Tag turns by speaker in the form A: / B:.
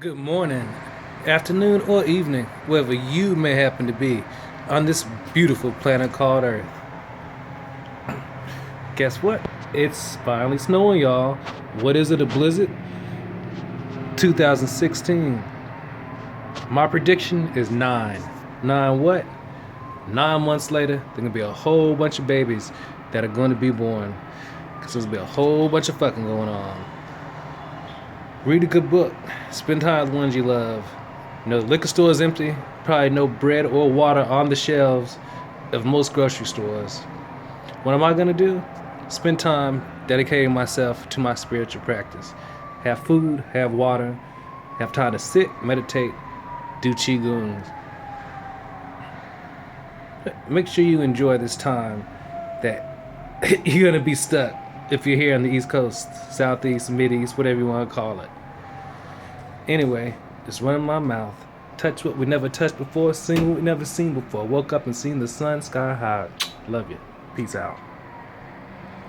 A: Good morning, afternoon, or evening, wherever you may happen to be on this beautiful planet called Earth. Guess what? It's finally snowing, y'all. What is it, a blizzard? 2016. My prediction is 9. 9 what? 9 months later, there's gonna be a whole bunch of babies that are going to be born. Because there's gonna be a whole bunch of fucking going on. Read a good book. Spend time with ones you love. You know, the liquor store is empty. Probably no bread or water on the shelves of most grocery stores. What am I gonna do? Spend time dedicating myself to my spiritual practice. Have food, have water, have time to sit, meditate, do qigong. Make sure you enjoy this time that you're gonna be stuck if you're here on the East Coast, Southeast, Mideast, whatever you want to call it. Anyway, just running my mouth. Touch what we never touched before, seen what we never seen before. Woke up and seen the sun sky high. Love you. Peace out.